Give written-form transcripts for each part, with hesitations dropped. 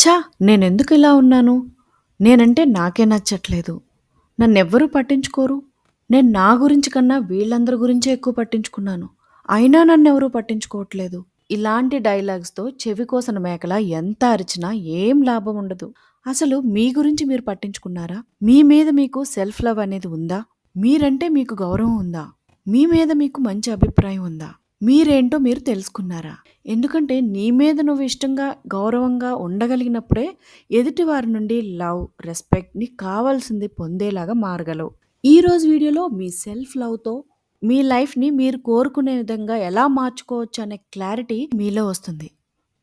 ఛ! నేనెందుకిలా ఉన్నాను? నేనంటే నాకే నచ్చట్లేదు. నన్నెవ్వరూ పట్టించుకోరు. నేను నా గురించి కన్నా వీళ్ళందరి గురించే ఎక్కువ పట్టించుకున్నాను. అయినా నన్నెవరూ పట్టించుకోవట్లేదు. ఇలాంటి డైలాగ్స్‌తో చెవికోసన మేకలా ఎంత అరిచినా ఏం లాభం ఉండదు. అసలు మీ గురించి మీరు పట్టించుకున్నారా? మీ మీద మీకు సెల్ఫ్ లవ్ అనేది ఉందా? మీరంటే మీకు గౌరవం ఉందా? మీ మీద మీకు మంచి అభిప్రాయం ఉందా? మీరేంటో మీరు తెలుసుకున్నారా? ఎందుకంటే నీ మీద నువ్వు ఇష్టంగా, గౌరవంగా ఉండగలిగినప్పుడే ఎదుటి వారి నుండి లవ్, రెస్పెక్ట్ నీకు కావాల్సింది పొందేలాగా మారగలవు. ఈరోజు వీడియోలో మీ సెల్ఫ్ లవ్‌తో మీ లైఫ్‌ని మీరు కోరుకునే విధంగా ఎలా మార్చుకోవచ్చు అనే క్లారిటీ మీలో వస్తుంది.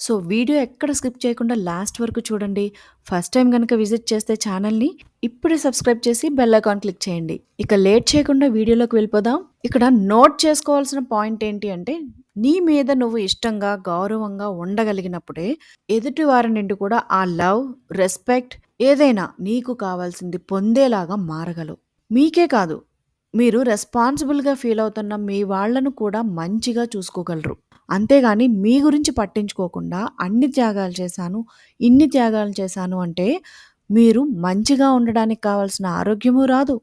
సో, వీడియో ఎక్కడ స్కిప్ చేయకుండా లాస్ట్ వరకు చూడండి. ఫస్ట్ టైమ్ గనక విజిట్ చేస్తే ఛానల్‌ని ఇప్పుడే సబ్స్క్రైబ్ చేసి బెల్ ఐకాన్ క్లిక్ చేయండి. ఇక లేట్ చేయకుండా వీడియోలోకి వెళ్ళిపోదాం. ఇక్కడ నోట్ చేసుకోవాల్సిన పాయింట్ ఏంటి అంటే, నీ మీద నువ్వు ఇష్టంగా, గౌరవంగా ఉండగలిగినప్పుడే ఎదుటి వారి నుండి కూడా ఆ లవ్, రెస్పెక్ట్ ఏదైనా నీకు కావాల్సింది పొందేలాగా మారగలవు. మీకే కాదు, మీరు రెస్పాన్సిబుల్‌గా ఫీల్ అవుతున్న మీ వాళ్ళను కూడా మంచిగా చూసుకోగలరు. అంతేగాని మీ గురించి పట్టించుకోకుండా అన్ని త్యాగాలు చేశాను, ఇన్ని త్యాగాలు చేశాను అంటే మీరు మంచిగా ఉండడానికి కావాల్సిన ఆరోగ్యము రాదు.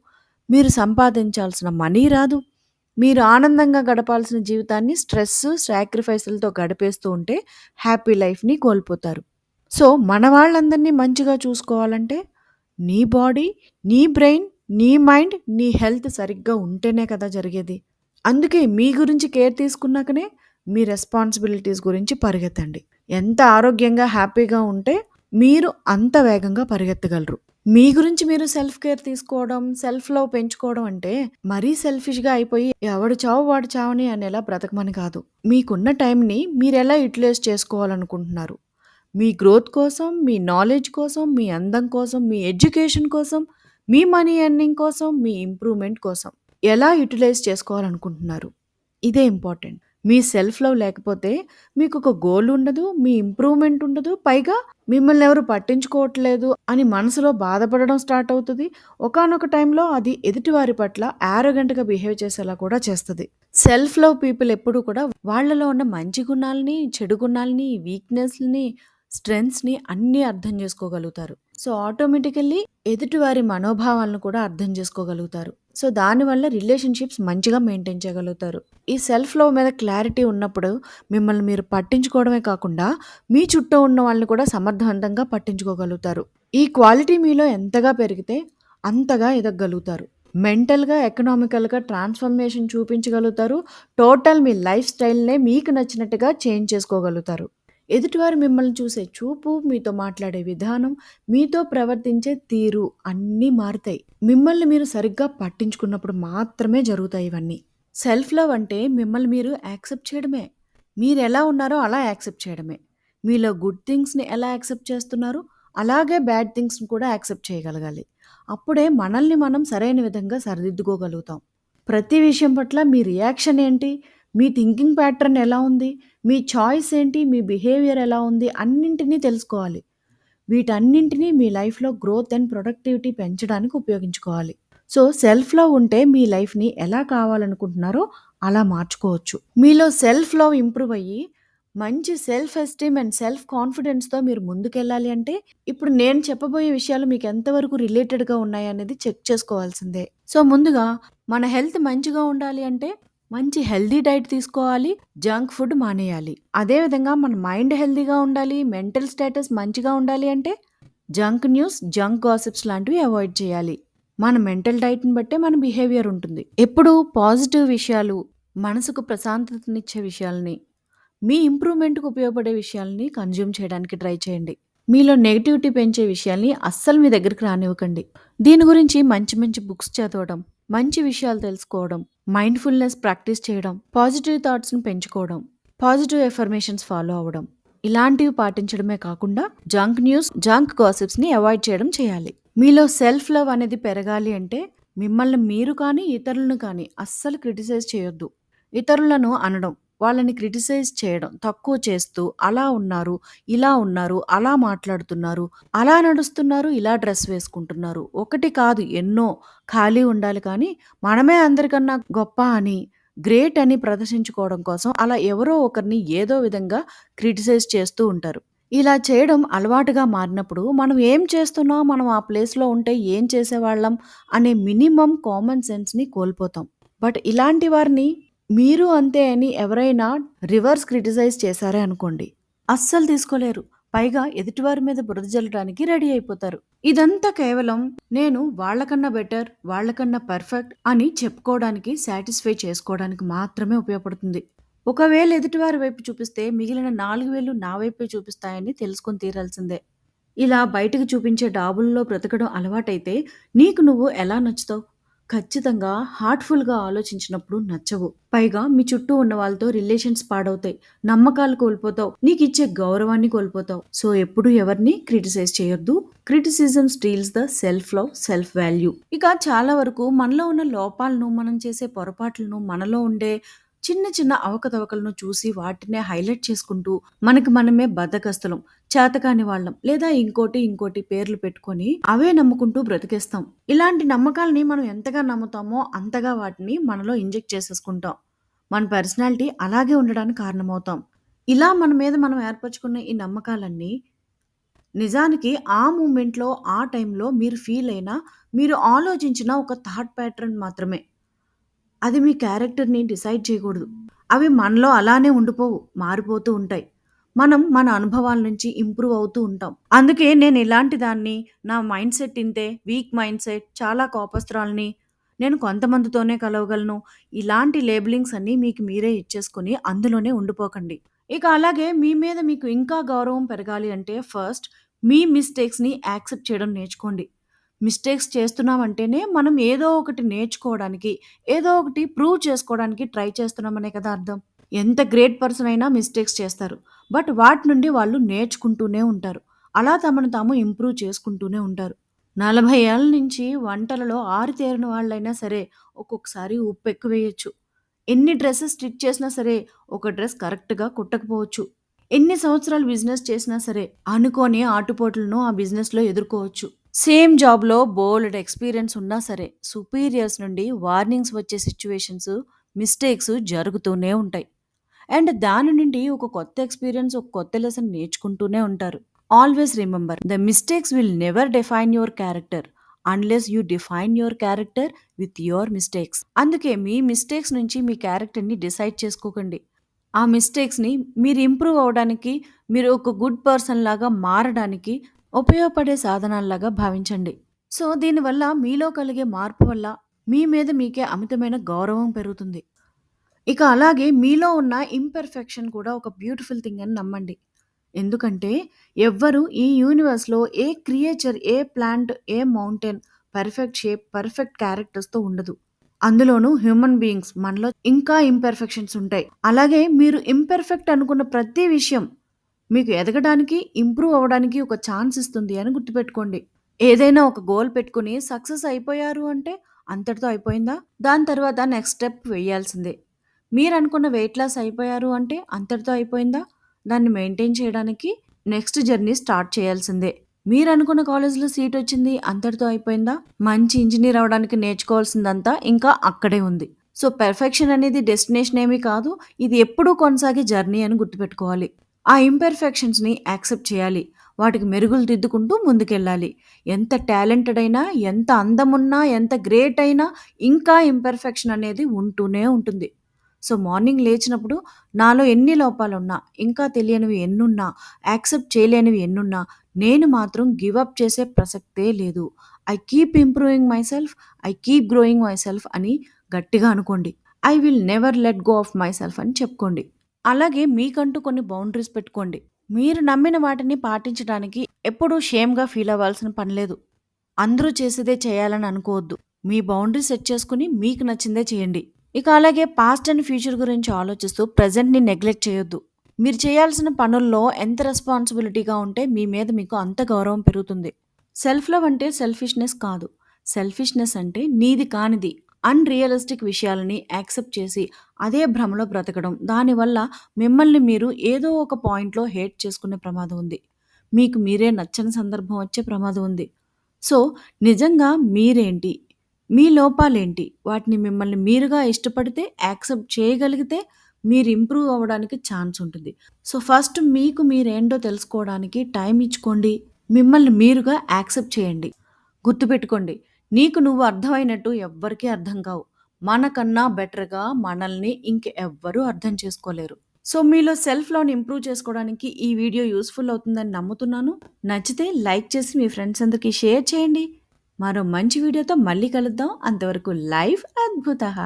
మీరు సంపాదించాల్సిన మనీ రాదు. మీరు ఆనందంగా గడపాల్సిన జీవితాన్ని స్ట్రెస్, సాక్రిఫైస్‌లతో గడిపేస్తూ ఉంటే హ్యాపీ లైఫ్‌ని కోల్పోతారు. సో, మన వాళ్ళందరినీ మంచిగా చూసుకోవాలంటే నీ బాడీ, నీ బ్రెయిన్, నీ మైండ్, నీ హెల్త్ సరిగ్గా ఉంటేనే కదా జరిగేది. అందుకే మీ గురించి కేర్ తీసుకున్నాకనే మీ రెస్పాన్సిబిలిటీస్ గురించి పరిగెత్తండి. ఎంత ఆరోగ్యంగా, హ్యాపీగా ఉంటే మీరు అంత వేగంగా పరిగెత్తగలరు. మీ గురించి మీరు సెల్ఫ్ కేర్ తీసుకోవడం, సెల్ఫ్ లవ్ పెంచుకోవడం అంటే మరీ సెల్ఫిష్‌గా అయిపోయి ఎవడి చావు వాడి చావని అనేలా బ్రతకమని కాదు. మీకున్న టైంని మీరెలా యుటిలైజ్ చేసుకోవాలనుకుంటున్నారు? మీ గ్రోత్ కోసం, మీ నాలెడ్జ్ కోసం, మీ అందం కోసం, మీ ఎడ్యుకేషన్ కోసం, మీ మనీ ఎర్నింగ్ కోసం, మీ ఇంప్రూవ్‌మెంట్ కోసం ఎలా యుటిలైజ్ చేసుకోవాలనుకుంటున్నారు? ఇదే ఇంపార్టెంట్. మీ సెల్ఫ్ లవ్ లేకపోతే మీకొక గోల్ ఉండదు, మీ ఇంప్రూవ్‌మెంట్ ఉండదు. పైగా మిమ్మల్ని ఎవరు పట్టించుకోవట్లేదు అని మనసులో బాధపడడం స్టార్ట్ అవుతది. ఒకానొక టైంలో అది ఎదుటివారి పట్ల యారోగెంట్‌గా బిహేవ్ చేసేలా కూడా చేస్తది. సెల్ఫ్ లవ్ పీపుల్ ఎప్పుడూ కూడా వాళ్ళలో ఉన్న మంచి గుణాల్ని, చెడు గుణాల్ని, వీక్‌నెస్‌లని, స్ట్రెంగ్త్స్‌ని అన్నీ అర్థం చేసుకోగలుగుతారు. సో, ఆటోమేటికల్లీ ఎదుటివారి మనోభావాలను కూడా అర్థం చేసుకోగలుగుతారు. సో, దానివల్ల రిలేషన్‌షిప్స్ మంచిగా మెయింటైన్ చేయగలుగుతారు. ఈ సెల్ఫ్ లవ్ మీద క్లారిటీ ఉన్నప్పుడు మిమ్మల్ని మీరు పట్టించుకోవడమే కాకుండా, మీ చుట్టూ ఉన్న వాళ్ళని కూడా సమర్థవంతంగా పట్టించుకోగలుగుతారు. ఈ క్వాలిటీ మీలో ఎంతగా పెరిగితే అంతగా ఎదగగలుగుతారు. మెంటల్‌గా, ఎకనామికల్‌గా ట్రాన్స్‌ఫర్మేషన్ చూపించగలుగుతారు. టోటల్ మీ లైఫ్ స్టైల్‌నే మీకు నచ్చినట్టుగా చేంజ్ చేసుకోగలుగుతారు. ఎదుటివారు మిమ్మల్ని చూసే చూపు, మీతో మాట్లాడే విధానం, మీతో ప్రవర్తించే తీరు అన్నీ మారుతాయి. మిమ్మల్ని మీరు సరిగ్గా పట్టించుకున్నప్పుడు మాత్రమే జరుగుతాయి ఇవన్నీ. సెల్ఫ్ లవ్ అంటే మిమ్మల్ని మీరు యాక్సెప్ట్ చేయడమే. మీరెలా ఉన్నారో అలా యాక్సెప్ట్ చేయడమే. మీలో గుడ్ థింగ్స్‌ని ఎలా యాక్సెప్ట్ చేస్తున్నారో, అలాగే బ్యాడ్ థింగ్స్‌ని కూడా యాక్సెప్ట్ చేయగలగాలి. అప్పుడే మనల్ని మనం సరైన విధంగా సరిదిద్దుకోగలుగుతాం. ప్రతి విషయం పట్ల మీ రియాక్షన్ ఏంటి? మీ థింకింగ్ ప్యాటర్న్ ఎలా ఉంది? మీ చాయిస్ ఏంటి? మీ బిహేవియర్ ఎలా ఉంది? అన్నింటినీ తెలుసుకోవాలి. వీటన్నింటినీ మీ లైఫ్‌లో గ్రోత్ అండ్ ప్రొడక్టివిటీ పెంచడానికి ఉపయోగించుకోవాలి. సో, సెల్ఫ్ లవ్ ఉంటే మీ లైఫ్‌ని ఎలా కావాలనుకుంటున్నారో అలా మార్చుకోవచ్చు. మీలో సెల్ఫ్ లవ్ ఇంప్రూవ్ అయ్యి, మంచి సెల్ఫ్ ఎస్టీమ్ అండ్ సెల్ఫ్ కాన్ఫిడెన్స్‌తో మీరు ముందుకెళ్ళాలి అంటే, ఇప్పుడు నేను చెప్పబోయే విషయాలు మీకు ఎంతవరకు రిలేటెడ్‌గా ఉన్నాయనేది చెక్ చేసుకోవాల్సిందే. సో, ముందుగా మన హెల్త్ మంచిగా ఉండాలి అంటే, మంచి హెల్తీ డైట్ తీసుకోవాలి. జంక్ ఫుడ్ మానేయాలి. అదే విధంగా మన మైండ్ హెల్తీగా ఉండాలి. మెంటల్ స్టేటస్ మంచిగా ఉండాలి అంటే జంక్ న్యూస్, జంక్ గాసిప్స్ లాంటివి అవాయిడ్ చేయాలి. మన మెంటల్ డైట్‌ని బట్టే మన బిహేవియర్ ఉంటుంది. ఎప్పుడూ పాజిటివ్ విషయాలు, మనసుకు ప్రశాంతతనిచ్చే విషయాల్ని, మీ ఇంప్రూవ్‌మెంట్‌కి ఉపయోగపడే విషయాల్ని కన్జ్యూమ్ చేయడానికి ట్రై చేయండి. మీలో నెగటివిటీ పెంచే విషయాల్ని అస్సలు మీ దగ్గరికి రానివ్వకండి. దీని గురించి మంచి మంచి బుక్స్ చదవడం, మంచి విషయాలు తెలుసుకోవడం, మైండ్‌ఫుల్‌నెస్ ప్రాక్టీస్ చేయడం, పాజిటివ్ థాట్స్‌ని పెంచుకోవడం, పాజిటివ్ ఎఫర్మేషన్స్ ఫాలో అవ్వడం, ఇలాంటివి పాటించడమే కాకుండా జంక్ న్యూస్, జంక్ గాసిప్స్‌ని అవాయిడ్ చేయడం చేయాలి. మీలో సెల్ఫ్ లవ్ అనేది పెరగాలి అంటే మిమ్మల్ని మీరు కానీ, ఇతరులను కానీ అస్సలు క్రిటిసైజ్ చేయొద్దు. ఇతరులను అనడం, వాళ్ళని క్రిటిసైజ్ చేయడం, తక్కువ చేస్తూ అలా ఉన్నారు, ఇలా ఉన్నారు, అలా మాట్లాడుతున్నారు, అలా నడుస్తున్నారు, ఇలా డ్రెస్ వేసుకుంటున్నారు. ఒకటి కాదు ఎన్నో. ఖాళీ ఉండాలి కానీ మనమే అందరికన్నా గొప్ప అని, గ్రేట్ అని ప్రదర్శించుకోవడం కోసం అలా ఎవరో ఒకరిని ఏదో విధంగా క్రిటిసైజ్ చేస్తూ ఉంటారు. ఇలా చేయడం అలవాటుగా మారినప్పుడు మనం ఏం చేస్తున్నాం, మనం ఆ ప్లేస్‌లో ఉంటే ఏం చేసేవాళ్ళం అనే మినిమమ్ కామన్ సెన్స్‌ని కోల్పోతాం. బట్ ఇలాంటి వారిని మీరు అంతే అని ఎవరైనా రివర్స్ క్రిటిసైజ్ చేశారే అనుకోండి, అస్సలు తీసుకోలేరు. పైగా ఎదుటివారి మీద బురద జల్లడానికి రెడీ అయిపోతారు. ఇదంతా కేవలం నేను వాళ్ళకన్నా బెటర్, వాళ్ళకన్నా పర్ఫెక్ట్ అని చెప్పుకోవడానికి, సాటిస్ఫై చేసుకోవడానికి మాత్రమే ఉపయోగపడుతుంది. ఒకవేళ ఎదుటివారి వైపు చూపిస్తే మిగిలిన 4 వేళ్ళు నా వైపే చూపిస్తాయని తెలుసుకొని తీరాల్సిందే. ఇలా బయటకి చూపించే డాబుల్లో బ్రతకడం అలవాటైతే నీకు నువ్వు ఎలా నచ్చుతావు? ఖచ్చితంగా హార్ట్‌ఫుల్‌గా ఆలోచించినప్పుడు నచ్చవు. పైగా మీ చుట్టూ ఉన్న వాళ్ళతో రిలేషన్స్ పాడవుతాయి. నమ్మకాలు కోల్పోతావు. నీకిచ్చే గౌరవాన్ని కోల్పోతావు. సో, ఎప్పుడు ఎవరిని క్రిటిసైజ్ చేయొద్దు. Criticism steals the self love, self value. ఇక చాలా వరకు మనలో ఉన్న లోపాలను, మనం చేసే పొరపాట్లను, మనలో ఉండే చిన్న చిన్న అవకతవకలను చూసి వాటినే హైలైట్ చేసుకుంటూ మనకి మనమే బద్ధకస్తులం. చేతకాని వాళ్ళం. లేదా ఇంకోటి పేర్లు పెట్టుకొని అవే నమ్ముకుంటూ బ్రతికేస్తాం. ఇలాంటి నమ్మకాలని మనం ఎంతగా నమ్ముతామో అంతగా వాటిని మనలో ఇంజెక్ట్ చేసేసుకుంటాం. మన పర్సనాలిటీ అలాగే ఉండడానికి కారణమవుతాం. ఇలా మన మీద మనం ఏర్పరచుకున్న ఈ నమ్మకాలన్నీ నిజానికి ఆ మూమెంట్‌లో, ఆ టైంలో మీరు ఫీల్ అయిన, మీరు ఆలోచించిన ఒక థాట్ ప్యాటర్న్ మాత్రమే. అది మీ క్యారెక్టర్‌ని డిసైడ్ చేయకూడదు. అవి మనలో అలానే ఉండిపోవు. మారిపోతూ ఉంటాయి. మనం మన అనుభవాల నుంచి ఇంప్రూవ్ అవుతూ ఉంటాం. అందుకే నేను ఇలాంటి దాన్ని, నా మైండ్ సెట్ ఇంతే, వీక్ మైండ్ సెట్, చాలా కోపస్తురాలిని, నేను కొంతమందితోనే కలవగలను. ఇలాంటి లేబులింగ్స్ అన్నీ మీకు మీరే ఇచ్చేసుకొని అందులోనే ఉండిపోకండి. ఇక అలాగే మీ మీద మీకు ఇంకా గౌరవం పెరగాలి అంటే ఫస్ట్ మీ మిస్టేక్స్‌ని యాక్సెప్ట్ చేయడం నేర్చుకోండి. మిస్టేక్స్ చేస్తున్నామంటేనే మనం ఏదో ఒకటి నేర్చుకోవడానికి, ఏదో ఒకటి ప్రూవ్ చేసుకోవడానికి ట్రై చేస్తున్నామనే కదా అర్థం. ఎంత గ్రేట్ పర్సన్ అయినా మిస్టేక్స్ చేస్తారు. బట్ వాటి నుండి వాళ్ళు నేర్చుకుంటూనే ఉంటారు. అలా తమను తాము ఇంప్రూవ్ చేసుకుంటూనే ఉంటారు. 40 ఏళ్ల నుంచి వంటలలో ఆరితేరిన వాళ్ళైనా సరే ఒక్కొక్కసారి ఉప్పు ఎక్కువేయొచ్చు. ఎన్ని డ్రెసెస్ స్టిచ్ చేసినా సరే ఒక డ్రెస్ కరెక్ట్‌గా కుట్టకపోవచ్చు. ఎన్ని సంవత్సరాలు బిజినెస్ చేసినా సరే అనుకోని ఆటుపోట్లను ఆ బిజినెస్‌లో ఎదుర్కోవచ్చు. సేమ్ జాబ్‌లో బోలెడు ఎక్స్‌పీరియన్స్ ఉన్నా సరే, సుపీరియర్స్ నుండి వార్నింగ్స్ వచ్చే సిట్యుయేషన్స్, మిస్టేక్స్ జరుగుతూనే ఉంటాయి. అండ్ దాని నుండి ఒక కొత్త ఎక్స్‌పీరియన్స్, ఒక కొత్త లెసన్ నేర్చుకుంటూనే ఉంటారు. Always remember the mistakes will never define your character unless you define your character with your mistakes. అందుకే మీ మిస్టేక్స్ నుంచి మీ క్యారెక్టర్‌ని డిసైడ్ చేసుకోకండి. ఆ మిస్టేక్స్‌ని మీరు ఇంప్రూవ్ అవ్వడానికి, మీరు ఒక గుడ్ పర్సన్ లాగా మారడానికి ఉపయోగపడే సాధనాల్లాగా భావించండి. సో, దీనివల్ల మీలో కలిగే మార్పు వల్ల మీ మీద మీకే అమితమైన గౌరవం పెరుగుతుంది. ఇక అలాగే మీలో ఉన్న ఇంపెర్ఫెక్షన్ కూడా ఒక బ్యూటిఫుల్ థింగ్ అని నమ్మండి. ఎందుకంటే ఎవ్వరు ఈ యూనివర్స్‌లో ఏ క్రియేచర్, ఏ ప్లాంట్, ఏ మౌంటైన్ పర్ఫెక్ట్ షేప్, పర్ఫెక్ట్ క్యారెక్టర్స్‌తో ఉండదు. అందులోనూ హ్యూమన్ బీయింగ్స్ మనలో ఇంకా ఇంపెర్ఫెక్షన్స్ ఉంటాయి. అలాగే మీరు ఇంపెర్ఫెక్ట్ అనుకున్న ప్రతి విషయం మీకు ఎదగడానికి, ఇంప్రూవ్ అవ్వడానికి ఒక ఛాన్స్ ఇస్తుంది అని గుర్తుపెట్టుకోండి. ఏదైనా ఒక గోల్ పెట్టుకొని సక్సెస్ అయిపోయారు అంటే అంతటితో అయిపోయిందా? దాని తర్వాత నెక్స్ట్ స్టెప్ వేయాల్సిందే. మీరనుకున్న వెయిట్ లాస్ అయిపోయారు అంటే అంతటితో అయిపోయిందా? దాన్ని మెయింటైన్ చేయడానికి నెక్స్ట్ జర్నీ స్టార్ట్ చేయాల్సిందే. మీరనుకున్న కాలేజ్‌లో సీటొచ్చింది అంతటితో అయిపోయిందా? మంచి ఇంజినీర్ అవ్వడానికి నేర్చుకోవాల్సిందంతా ఇంకా అక్కడే ఉంది. సో, పెర్ఫెక్షన్ అనేది డెస్టినేషన్ ఏమీ కాదు. ఇది ఎప్పుడూ కొనసాగే జర్నీ అని గుర్తుపెట్టుకోవాలి. ఆ ఇంపెర్ఫెక్షన్స్‌ని యాక్సెప్ట్ చేయాలి. వాటికి మెరుగులు దిద్దుకుంటూ ముందుకెళ్ళాలి. ఎంత టాలెంటెడ్ అయినా, ఎంత అందమున్నా, ఎంత గ్రేట్ అయినా ఇంకా ఇంపెర్ఫెక్షన్ అనేది ఉంటూనే ఉంటుంది. సో, మార్నింగ్ లేచినప్పుడు నాలో ఎన్ని లోపాలున్నా, ఇంకా తెలియనివి ఎన్నున్నా, యాక్సెప్ట్ చేయలేనివి ఎన్నున్నా, నేను మాత్రం గివ్ అప్ చేసే ప్రసక్తే లేదు. I keep improving myself, I keep growing myself అని గట్టిగా అనుకోండి. I will never let go of myself అని చెప్పుకోండి. అలాగే మీకంటూ కొన్ని బౌండరీస్ పెట్టుకోండి. మీరు నమ్మిన వాటిని పాటించడానికి ఎప్పుడూ షేమ్‌గా ఫీల్ అవ్వాల్సిన పని లేదు. అందరూ చేసేదే చేయాలని అనుకోవద్దు. మీ బౌండరీ సెట్ చేసుకొని మీకు నచ్చిందే చేయండి. ఇక అలాగే పాస్ట్ అండ్ ఫ్యూచర్ గురించి ఆలోచిస్తూ ప్రెజెంట్‌ని నెగ్లెక్ట్ చేయొద్దు. మీరు చేయాల్సిన పనుల్లో ఎంత రెస్పాన్సిబిలిటీగా ఉంటే మీ మీద మీకు అంత గౌరవం పెరుగుతుంది. సెల్ఫ్ లవ్ అంటే సెల్ఫిష్‌నెస్ కాదు. సెల్ఫిష్‌నెస్ అంటే నీది కానిది, అన్‌రియలిస్టిక్ విషయాలని యాక్సెప్ట్ చేసి అదే భ్రమలో బ్రతకడం. దానివల్ల మిమ్మల్ని మీరు ఏదో ఒక పాయింట్‌లో హేట్ చేసుకునే ప్రమాదం ఉంది. మీకు మీరే నచ్చని సందర్భం వచ్చే ప్రమాదం ఉంది. సో, నిజంగా మీరేంటి? మీ లోపాలేంటి? వాటిని మిమ్మల్ని మీరుగా ఇష్టపడితే, యాక్సెప్ట్ చేయగలిగితే, మీరు ఇంప్రూవ్ అవ్వడానికి ఛాన్స్ ఉంటుంది. సో, ఫస్ట్ మీకు మీరేంటో తెలుసుకోవడానికి టైం ఇచ్చుకోండి. మిమ్మల్ని మీరుగా యాక్సెప్ట్ చేయండి. గుర్తుపెట్టుకోండి. నీకు నువ్వు అర్థమైనట్టు ఎవ్వరికీ అర్థం కావు. మనకన్నా బెటర్‌గా మనల్ని ఇంకెవ్వరు అర్థం చేసుకోలేరు. సో, మీలో సెల్ఫ్ లవ్‌ని ఇంప్రూవ్ చేసుకోవడానికి ఈ వీడియో యూజ్‌ఫుల్ అవుతుందని నమ్ముతున్నాను. నచ్చితే లైక్ చేసి మీ ఫ్రెండ్స్ అందరికి షేర్ చేయండి. మరో మంచి వీడియోతో మళ్ళీ కలుద్దాం. అంతవరకు లైఫ్ అద్భుతః.